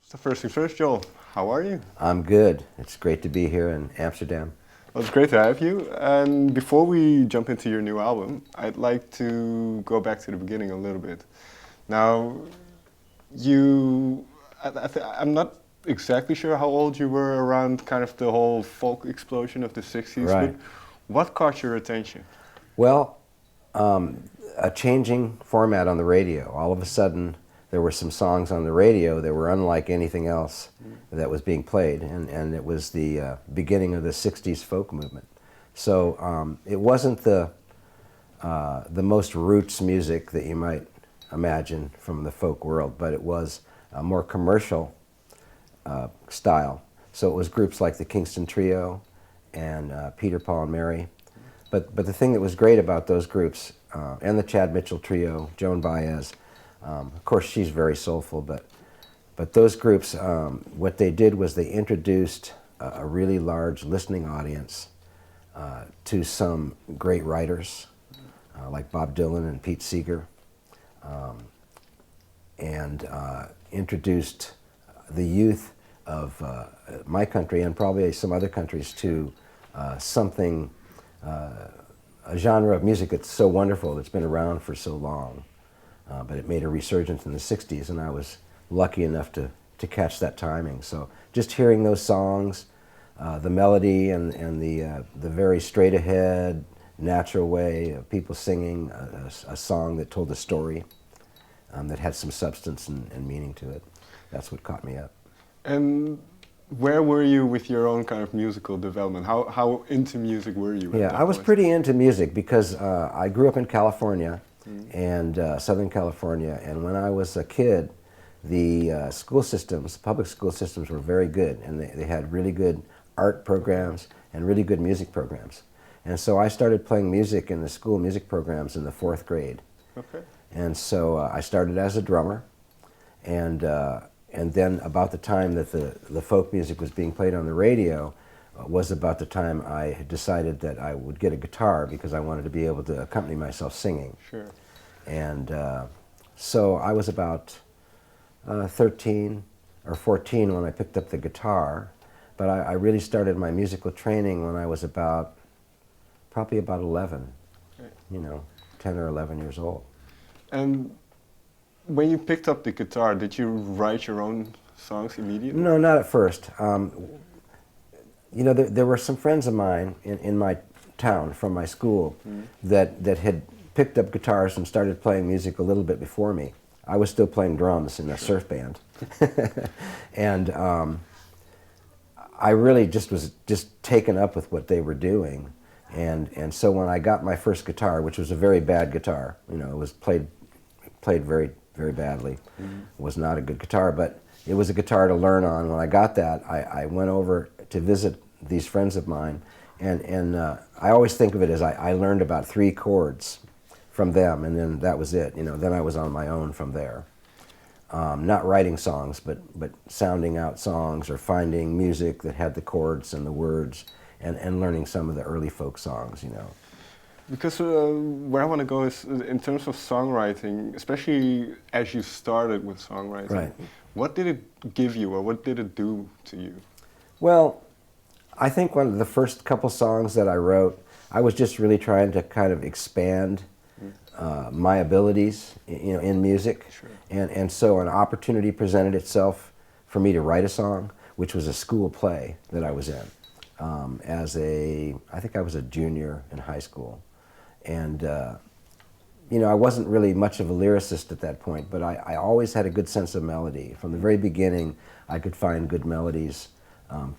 So first things first, Joel, how are you? I'm good. It's great to be here in Amsterdam. Well, it's great to have you. And before we jump into your new album, I'd like to go back to the beginning a little bit. Now, I'm not exactly sure how old you were around kind of the whole folk explosion of the 60s, but Right. what caught your attention? Well, a changing format on the radio. All of a sudden, there were some songs on the radio that were unlike anything else that was being played, and it was the beginning of the 60s folk movement. So it wasn't the most roots music that you might imagine from the folk world, but it was a more commercial style. So it was groups like the Kingston Trio and Peter, Paul, and Mary. But the thing that was great about those groups, and the Chad Mitchell Trio, Joan Baez, of course she's very soulful, but those groups, what they did was they introduced a really large listening audience to some great writers like Bob Dylan and Pete Seeger, and introduced the youth of my country and probably some other countries to something, a genre of music that's so wonderful, that's been around for so long. But it made a resurgence in the 60s, and I was lucky enough to catch that timing. So just hearing those songs, the melody and the very straight ahead, natural way of people singing a song that told a story, that had some substance and meaning to it. That's what caught me up. And where were you with your own kind of musical development? How into music were you at Yeah, that I was point? pretty into music because I grew up in California, and Southern California, and when I was a kid, the school systems, public school systems were very good, and they had really good art programs and really good music programs. And so I started playing music in the school music programs in the 4th grade. Okay. And so I started as a drummer, and then about the time that the folk music was being played on the radio was about the time I had decided that I would get a guitar because I wanted to be able to accompany myself singing. Sure. And so I was about 13 or 14 when I picked up the guitar, but I really started my musical training when I was probably about 11, Okay. 10 or 11 years old. And when you picked up the guitar, did you write your own songs immediately? No, not at first. There were some friends of mine in my town from my school that had picked up guitars and started playing music a little bit before me. I was still playing drums in a surf band. And I really was taken up with what they were doing. And so when I got my first guitar, which was a very bad guitar, it was played very, very badly. It was not a good guitar, but it was a guitar to learn on. When I got that, I went over to visit these friends of mine, and I always think of it as I learned about 3 chords from them, and then that was it. Then I was on my own from there. Not writing songs, but sounding out songs or finding music that had the chords and the words, and learning some of the early folk songs. Because where I want to go is in terms of songwriting, especially as you started with songwriting. Right. What did it give you, or what did it do to you? Well, I think one of the first couple songs that I wrote, I was just really trying to kind of expand my abilities, in music. Sure. And so an opportunity presented itself for me to write a song, which was a school play that I was in. I think I was a junior in high school. And, I wasn't really much of a lyricist at that point, but I always had a good sense of melody. From the very beginning, I could find good melodies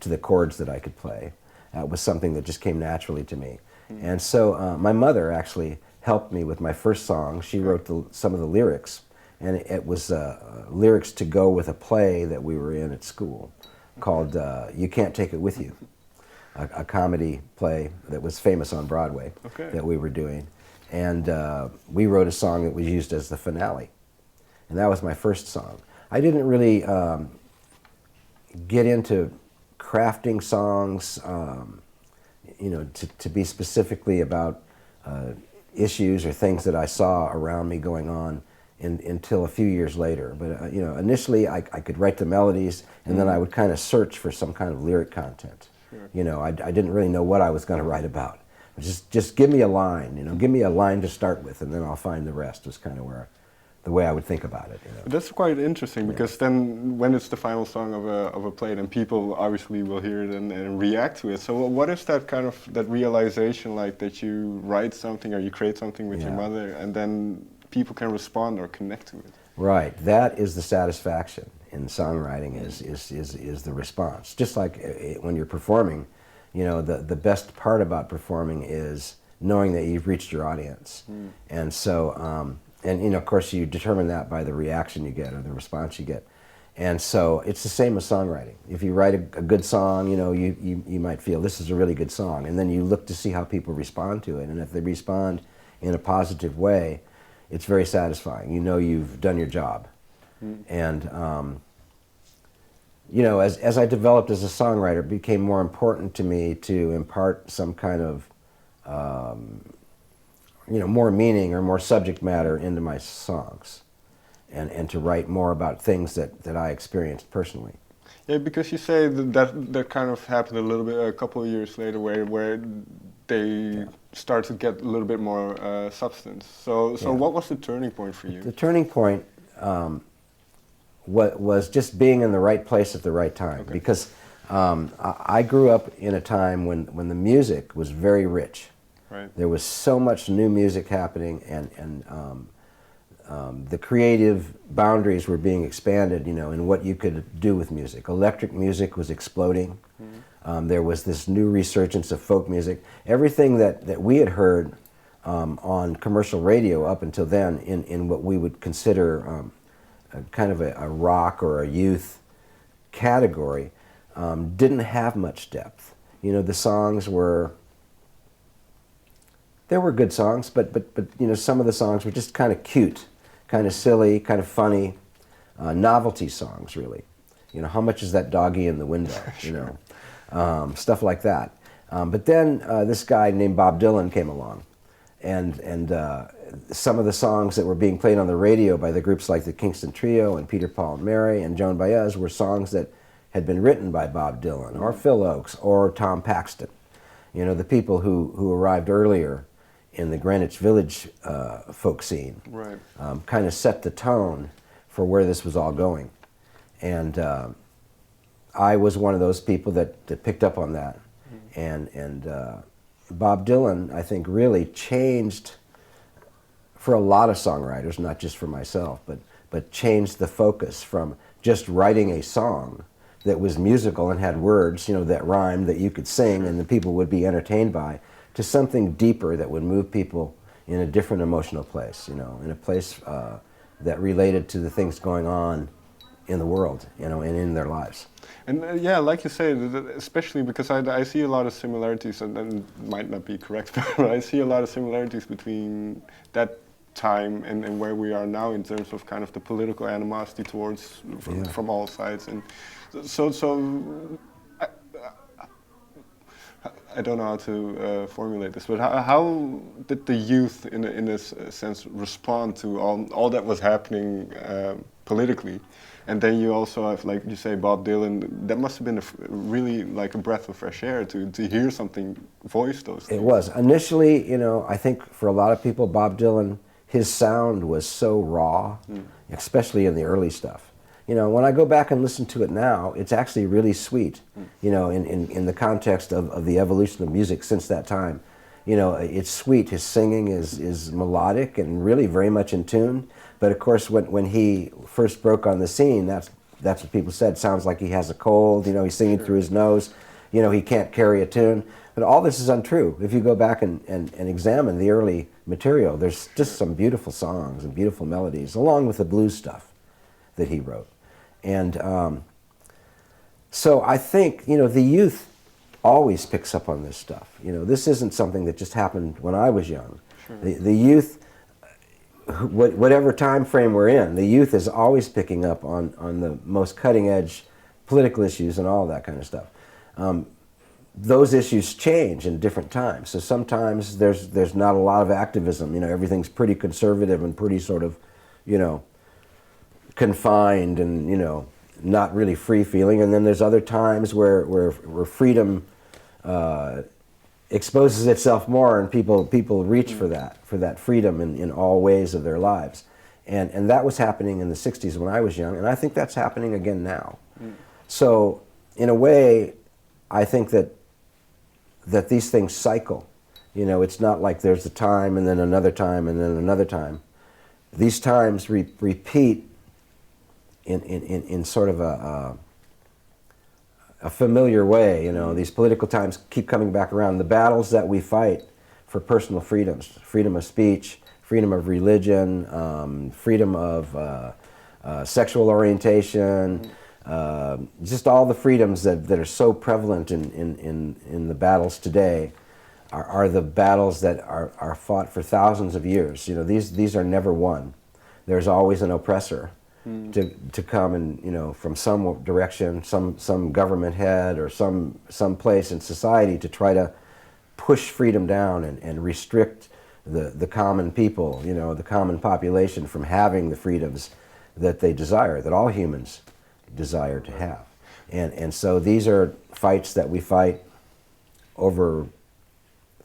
to the chords that I could play. It was something that just came naturally to me. And so my mother actually helped me with my first song. She wrote some of the lyrics, and it was lyrics to go with a play that we were in at school called You Can't Take It With You, a comedy play that was famous on Broadway. Okay. That we were doing. And we wrote a song that was used as the finale. And that was my first song. I didn't really get into crafting songs, to be specifically about issues or things that I saw around me going on until a few years later. But you know, initially I could write the melodies, and then I would kind of search for some kind of lyric content. Sure. You know, I didn't really know what I was going to write about. Just give me a line, you know, give me a line to start with, and then I'll find the rest. Was kind of the way I would think about it. You know. That's quite interesting, because then when it's the final song of a play, then people obviously will hear it and react to it. So what is that kind of, that realization like, that you write something or you create something with your mother and then people can respond or connect to it? Right, that is the satisfaction in songwriting, is the response. Just like when you're performing, you know, the best part about performing is knowing that you've reached your audience. And so, and you know, of course you determine that by the reaction you get or the response you get. And so it's the same as songwriting. If you write a good song, you know, you might feel this is a really good song, and then you look to see how people respond to it, and if they respond in a positive way, it's very satisfying. You know you've done your job. And you know, as I developed as a songwriter, it became more important to me to impart some kind of you know, more meaning or more subject matter into my songs, and to write more about things that I experienced personally. Yeah, because you say that kind of happened a little bit, a couple of years later, where they start to get a little bit more substance. So what was the turning point for you? The turning point was just being in the right place at the right time. Okay. Because I grew up in a time when the music was very rich. Right. There was so much new music happening, and the creative boundaries were being expanded, you know, in what you could do with music. Electric music was exploding. There was this new resurgence of folk music. Everything that we had heard on commercial radio up until then in what we would consider kind of a rock or a youth category didn't have much depth. You know, the songs were... There were good songs, but you know, some of the songs were just kind of cute, kind of silly, kind of funny, novelty songs, really. You know, how much is that doggy in the window? You know, stuff like that. But then this guy named Bob Dylan came along, and some of the songs that were being played on the radio by the groups like the Kingston Trio and Peter, Paul and Mary and Joan Baez were songs that had been written by Bob Dylan or Phil Oakes or Tom Paxton. You know, the people who arrived earlier in the Greenwich Village folk scene, right. Kind of set the tone for where this was all going. And I was one of those people that picked up on that. And Bob Dylan, I think, really changed, for a lot of songwriters, not just for myself, but changed the focus from just writing a song that was musical and had words, you know, that rhymed, that you could sing and the people would be entertained by, to something deeper that would move people in a different emotional place, you know, in a place that related to the things going on in the world, you know, and in their lives. And yeah, like you say, especially because I see a lot of similarities, and might not be correct, but I see a lot of similarities between that time and where we are now in terms of kind of the political animosity towards from all sides. And so I don't know how to formulate this, but how did the youth, in this sense, respond to all that was happening politically? And then you also have, like you say, Bob Dylan. That must have been really like a breath of fresh air to hear something voice those things. It was. Initially, you know, I think for a lot of people, Bob Dylan, his sound was so raw, especially in the early stuff. You know, when I go back and listen to it now, it's actually really sweet, you know, in the context of the evolution of music since that time. You know, it's sweet. His singing is melodic and really very much in tune. But of course, when he first broke on the scene, that's what people said. Sounds like he has a cold, you know, he's singing through his nose, you know, he can't carry a tune. But all this is untrue. If you go back and examine the early material, there's just some beautiful songs and beautiful melodies, along with the blues stuff that he wrote. And so I think, you know, the youth always picks up on this stuff. You know, this isn't something that just happened when I was young. Sure. The youth, whatever time frame we're in, the youth is always picking up on the most cutting edge political issues and all that kind of stuff. Those issues change in different times. So sometimes there's not a lot of activism. You know, everything's pretty conservative and pretty sort of you know, confined and, you know, not really free feeling. And then there's other times where freedom exposes itself more, and people reach for that freedom in all ways of their lives. And that was happening in the 60s when I was young, and I think that's happening again now. So in a way, I think that these things cycle. You know, it's not like there's a time and then another time and then another time. These times repeat in sort of a familiar way. You know, these political times keep coming back around. The battles that we fight for personal freedoms, freedom of speech, freedom of religion, freedom of sexual orientation, just all the freedoms that are so prevalent in the battles today are the battles that are fought for thousands of years. You know, these are never won. There's always an oppressor to come and, you know, from some direction, some government head or some place in society to try to push freedom down and restrict the common people, you know, the common population from having the freedoms that they desire, that all humans desire to have. And so these are fights that we fight over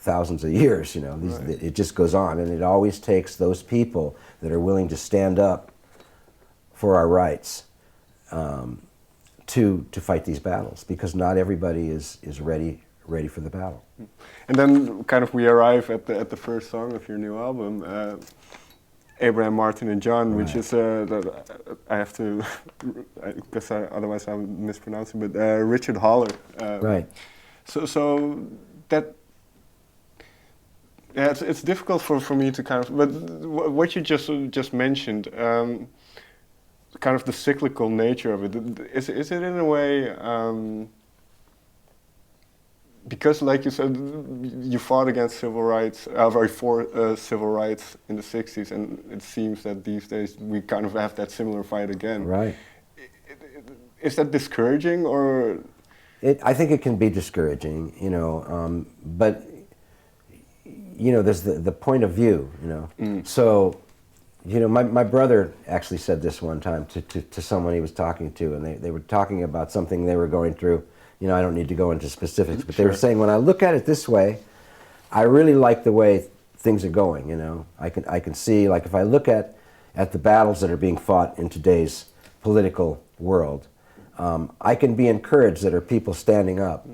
thousands of years, you know. It just goes on, and it always takes those people that are willing to stand up for our rights to fight these battles, because not everybody is ready for the battle. And then kind of we arrive at the first song of your new album, Abraham, Martin, and John, which is I have to, because otherwise I'm mispronouncing, but Richard Haller. Right. So that. Yeah, it's difficult for me to kind of, but what you just mentioned, kind of the cyclical nature of it, is it in a way, because like you said, you fought against civil rights, for civil rights in the 60s, and it seems that these days we kind of have that similar fight again. Right. Is that discouraging, or? I think it can be discouraging, you know, but you know, there's the point of view, you know. So, you know, my brother actually said this one time to someone he was talking to, and they were talking about something they were going through. You know, I don't need to go into specifics, but they were saying, when I look at it this way, I really like the way things are going, you know. I can see, like, if I look at the battles that are being fought in today's political world, I can be encouraged that there are people standing up.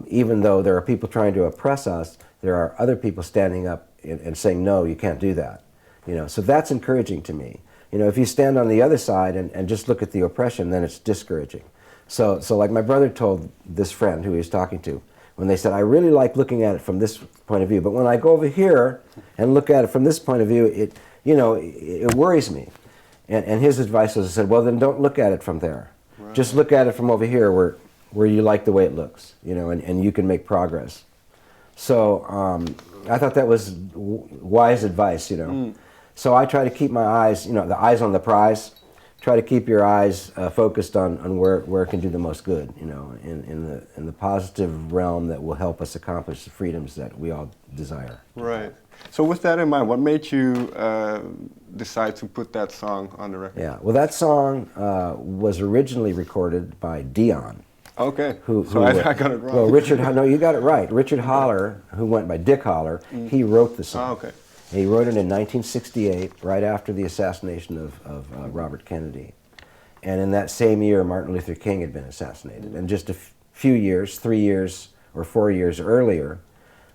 Even though there are people trying to oppress us, there are other people standing up and saying, no, you can't do that. You know, so that's encouraging to me. You know, if you stand on the other side and just look at the oppression, then it's discouraging. So like my brother told this friend who he was talking to, when they said, I really like looking at it from this point of view, but when I go over here and look at it from this point of view, it, you know, it worries me. And his advice was, I said, well, then don't look at it from there. Right. Just look at it from over here where you like the way it looks, you know, and you can make progress. So I thought that was wise advice, you know. So I try to keep my eyes, you know, the eyes on the prize. Try to keep your eyes focused on where it can do the most good, you know, in the positive realm that will help us accomplish the freedoms that we all desire. Right. So with that in mind, what made you decide to put that song on the record? Yeah. Well, that song was originally recorded by Dion. Okay. So I got it wrong. Well, no, you got it right. Richard Haller, who went by Dick Haller, he wrote the song. Oh, okay. He wrote it in 1968, right after the assassination of Robert Kennedy. And in that same year, Martin Luther King had been assassinated. And just a few years, 3 years or 4 years earlier,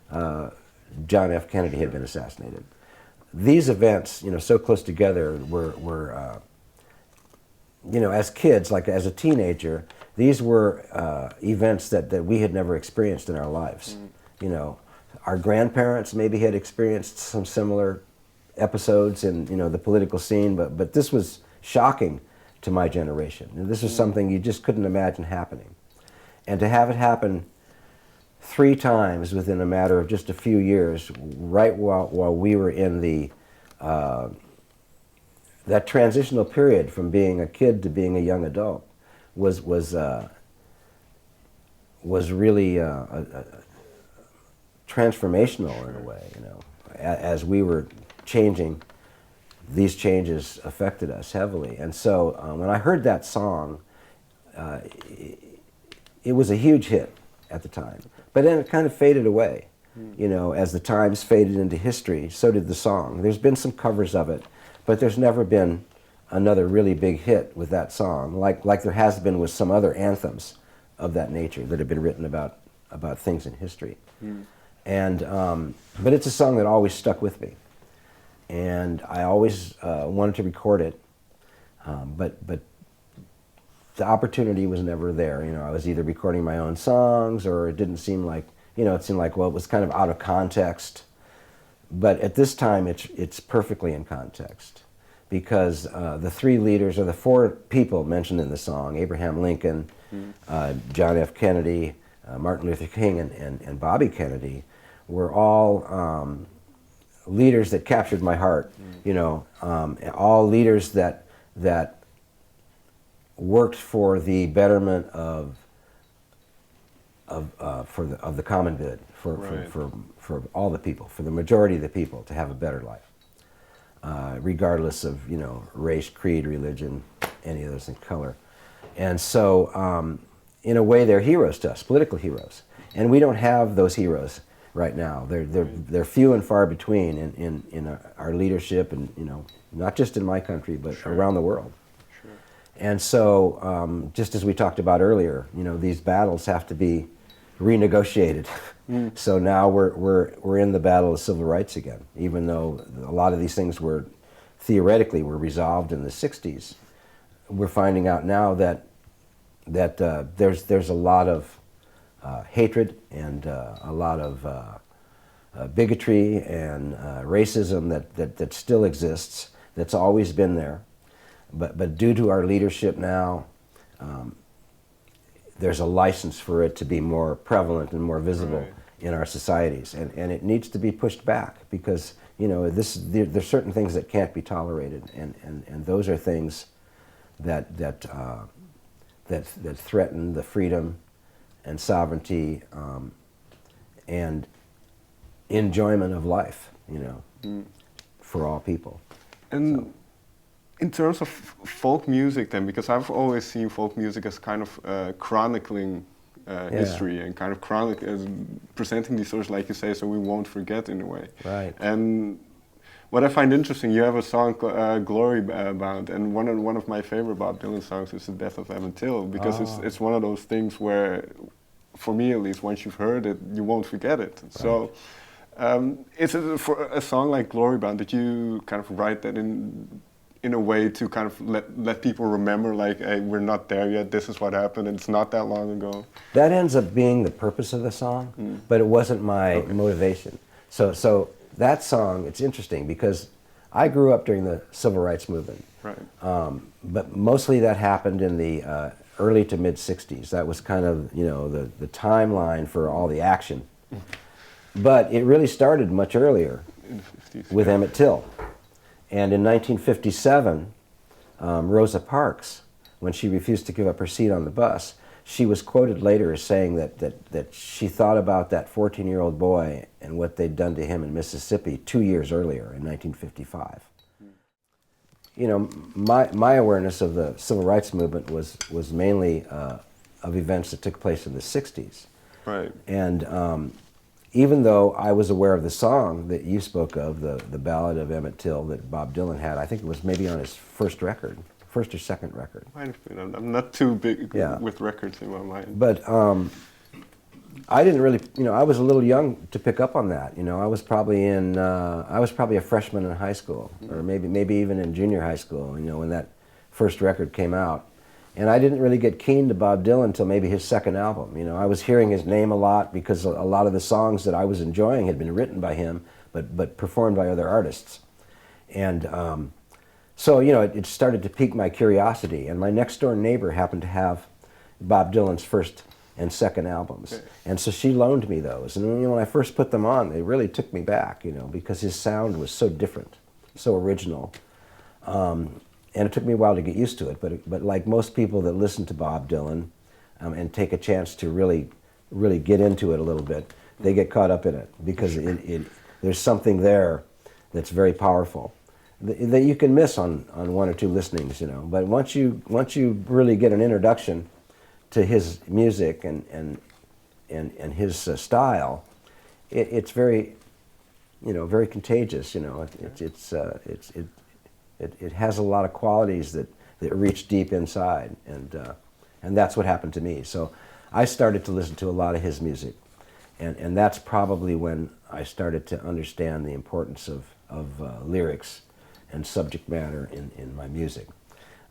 John F. Kennedy had been assassinated. These events, you know, so close together were you know, as kids, like as a teenager, these were events that we had never experienced in our lives. You know, our grandparents maybe had experienced some similar episodes in, you know, the political scene, but this was shocking to my generation. And this was something you just couldn't imagine happening. And to have it happen 3 times within a matter of just a few years, right while we were in the that transitional period from being a kid to being a young adult, was really transformational in a way, you know, as we were changing these changes affected us heavily. And so when I heard that song, it was a huge hit at the time. But then it kind of faded away. You know, as the times faded into history, so did the song. There's been some covers of it, but there's never been another really big hit with that song, like there has been with some other anthems of that nature that have been written about things in history. And but it's a song that always stuck with me, and I always wanted to record it, but the opportunity was never there. You know, I was either recording my own songs, or it didn't seem like, you know, it seemed like, well, it was kind of out of context. But at this time, it's perfectly in context, because the three leaders, or the four people mentioned in the song, Abraham Lincoln, John F. Kennedy, Martin Luther King, and Bobby Kennedy, were all leaders that captured my heart. You know, all leaders that worked for the betterment of the common good, for all the people, for the majority of the people to have a better life, regardless of, you know, race, creed, religion, any of those in color. And so in a way, they're heroes to us, political heroes, and we don't have those heroes right now. They're few and far between in our leadership, and, you know, not just in my country, but around the world. And so, just as we talked about earlier, you know, these battles have to be renegotiated. So now we're in the battle of civil rights again, even though a lot of these things were theoretically resolved in the '60s. We're finding out now that there's a lot of hatred and a lot of bigotry and racism that still exists. That's always been there. But due to our leadership now, there's a license for it to be more prevalent and more visible in our societies, and it needs to be pushed back, because, you know, there's certain things that can't be tolerated, and those are things that threaten the freedom and sovereignty and enjoyment of life, you know, for all people. And so. In terms of folk music then, because I've always seen folk music as kind of chronicling history, and kind of as presenting these stories, like you say, so we won't forget in a way. Right. And what I find interesting, you have a song called Glorybound, and one of my favorite Bob Dylan songs is The Death of Emmett Till, because it's one of those things where, for me at least, once you've heard it, you won't forget it. Right. So is it for a song like Glorybound, did you kind of write that in a way to kind of let people remember, like, hey, we're not there yet, this is what happened, and it's not that long ago? That ends up being the purpose of the song, but it wasn't my motivation. So that song, it's interesting, because I grew up during the civil rights movement. Right. But mostly that happened in the early to mid '60s. That was kind of, you know, the timeline for all the action. But it really started much earlier, in the 50s, with Emmett Till. And in 1957, Rosa Parks, when she refused to give up her seat on the bus, she was quoted later as saying that she thought about that 14-year-old boy and what they'd done to him in Mississippi 2 years earlier, in 1955. You know, my awareness of the civil rights movement was mainly of events that took place in the 60s. Right. And even though I was aware of the song that you spoke of, the Ballad of Emmett Till that Bob Dylan had, I think it was maybe on his first or second record. Might have been. I'm not too big with records in my mind. But I didn't really, you know, I was a little young to pick up on that. You know, I was probably a freshman in high school, or maybe even in junior high school, you know, when that first record came out. And I didn't really get keen to Bob Dylan until maybe his second album. You know, I was hearing his name a lot because a lot of the songs that I was enjoying had been written by him, but performed by other artists. And so, you know, it started to pique my curiosity. And my next door neighbor happened to have Bob Dylan's first and second albums. Okay. And so she loaned me those. And, you know, when I first put them on, they really took me back, you know, because his sound was so different, so original. And it took me a while to get used to it, but like most people that listen to Bob Dylan and take a chance to really get into it a little bit, they get caught up in it, because there's something there that's very powerful. that you can miss on one or two listenings, you know. But once you really get an introduction to his music and his style, it's very, you know, very contagious. You know, it has a lot of qualities that reach deep inside, and that's what happened to me. So I started to listen to a lot of his music, and that's probably when I started to understand the importance of lyrics and subject matter in my music.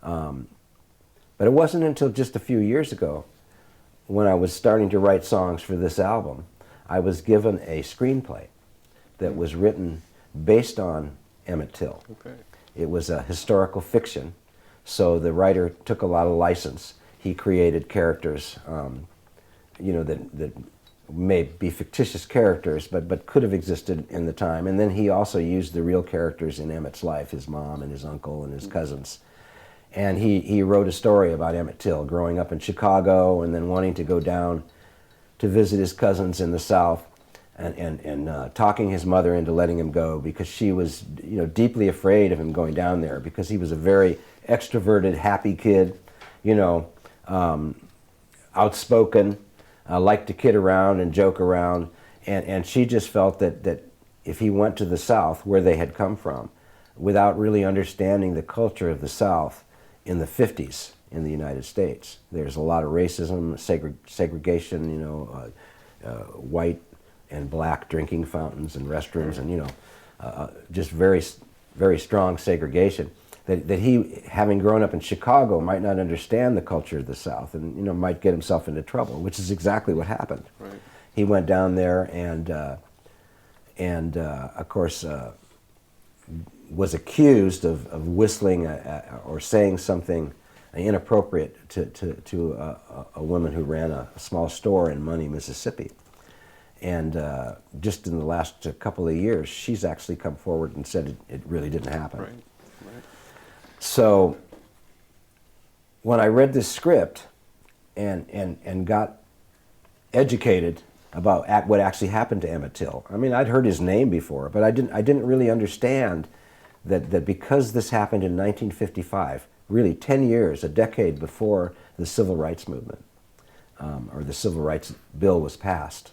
But it wasn't until just a few years ago, when I was starting to write songs for this album, I was given a screenplay that was written based on Emmett Till. Okay. It was a historical fiction, so the writer took a lot of license. He created characters, you know, that may be fictitious characters, but could have existed in the time. And then he also used the real characters in Emmett's life, his mom and his uncle and his cousins. And he wrote a story about Emmett Till growing up in Chicago and then wanting to go down to visit his cousins in the South, and talking his mother into letting him go, because she was, you know, deeply afraid of him going down there, because he was a very extroverted, happy kid, you know, outspoken, liked to kid around and joke around, and she just felt that if he went to the South, where they had come from, without really understanding the culture of the South in the 50s in the United States, there's a lot of racism, segregation, you know, white and black drinking fountains and restrooms, and, you know, just very, very strong segregation. That he, having grown up in Chicago, might not understand the culture of the South, and, you know, might get himself into trouble, which is exactly what happened. Right. He went down there and of course, was accused of whistling or saying something inappropriate to a woman who ran a small store in Money, Mississippi. And just in the last couple of years, she's actually come forward and said it really didn't happen. Right. Right. So when I read this script and got educated about what actually happened to Emmett Till, I mean, I'd heard his name before, but I didn't really understand that because this happened in 1955, really 10 years, a decade before the Civil Rights Movement, or the Civil Rights Bill was passed.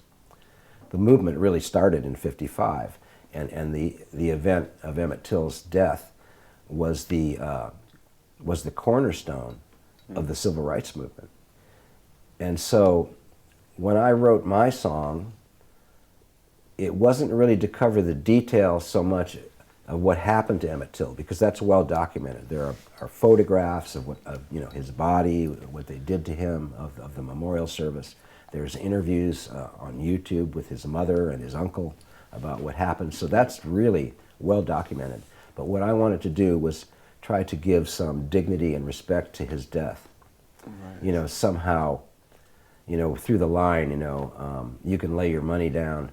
The movement really started in 55, and the event of Emmett Till's death was the cornerstone of the Civil Rights Movement. And so when I wrote my song, it wasn't really to cover the details so much of what happened to Emmett Till, because that's well documented. There are photographs of you know, his body, what they did to him, of the memorial service. There's interviews on YouTube with his mother and his uncle about what happened. So that's really well documented. But what I wanted to do was try to give some dignity and respect to his death. Right. You know, somehow, you know, through the line, you know, you can lay your money down,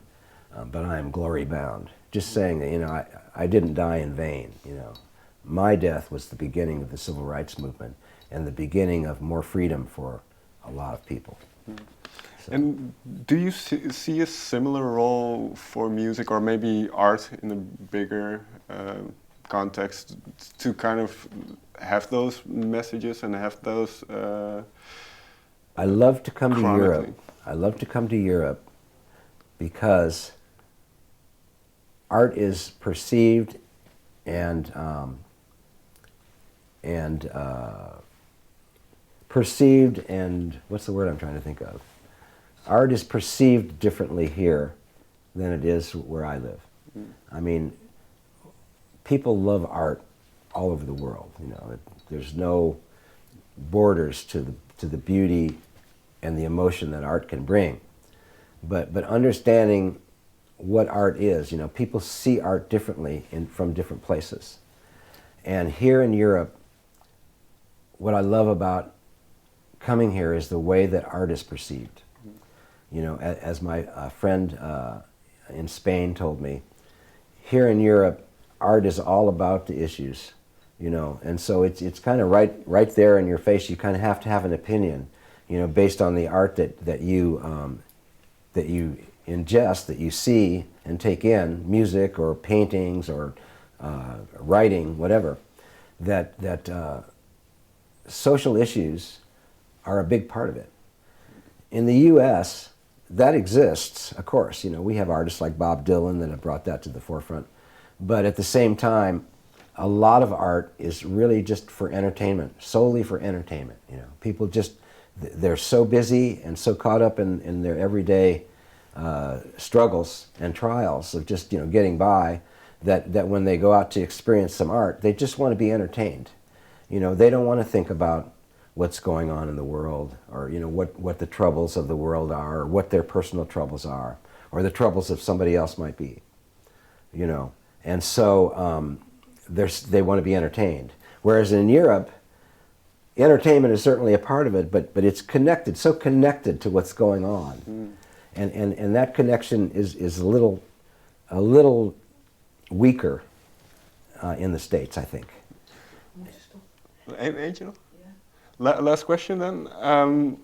but I am glory-bound. Just saying that, you know, I didn't die in vain, you know. My death was the beginning of the Civil Rights Movement and the beginning of more freedom for a lot of people. Mm. So. And do you see a similar role for music, or maybe art in a bigger context, to kind of have those messages and have those I love to come to chronically? Europe. I love to come to Europe because art is perceived and what's the word I'm trying to think of? Art is perceived differently here than it is where I live. Mm. I mean, people love art all over the world. You know, there's no borders to the beauty and the emotion that art can bring. But understanding what art is, you know, people see art differently from different places. And here in Europe, what I love about coming here is the way that art is perceived. You know, as my friend in Spain told me, here in Europe, art is all about the issues, you know, and so it's kind of right there in your face. You kind of have to have an opinion, you know, based on the art that you ingest, that you see and take in, music or paintings or writing, whatever, that social issues are a big part of it. In the U.S., that exists, of course. You know, we have artists like Bob Dylan that have brought that to the forefront. But at the same time, a lot of art is really just for entertainment, solely for entertainment. You know, people just, they're so busy and so caught up in their everyday struggles and trials of just, you know, getting by, that when they go out to experience some art, they just want to be entertained. You know, they don't want to think about what's going on in the world, or, you know, what the troubles of the world are, or what their personal troubles are, or the troubles of somebody else might be, you know. And so they want to be entertained. Whereas in Europe, entertainment is certainly a part of it, but it's connected, so connected to what's going on. And that connection is a little weaker in the States, I think. Angel? Last question then.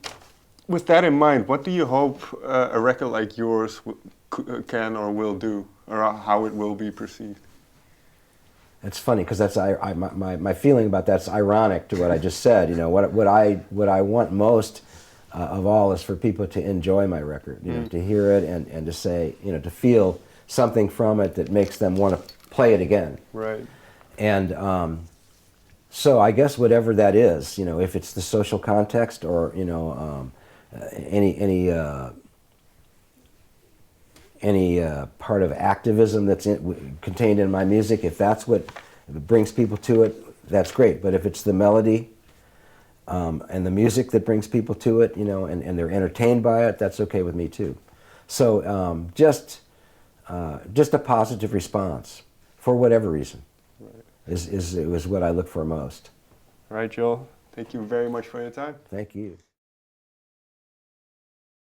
With that in mind, what do you hope a record like yours can or will do, or how it will be perceived? It's funny because that's my feeling about that's ironic to what I just said. You know, what I want most of all is for people to enjoy my record, you know, to hear it and to say, you know, to feel something from it that makes them want to play it again. Right. And so I guess whatever that is, you know, if it's the social context or, you know, any part of activism that's contained in my music, if that's what brings people to it, that's great. But if it's the melody and the music that brings people to it, you know, and they're entertained by it, that's okay with me too. So just a positive response for whatever reason. Is what I look for most. All right, Joel. Thank you very much for your time. Thank you.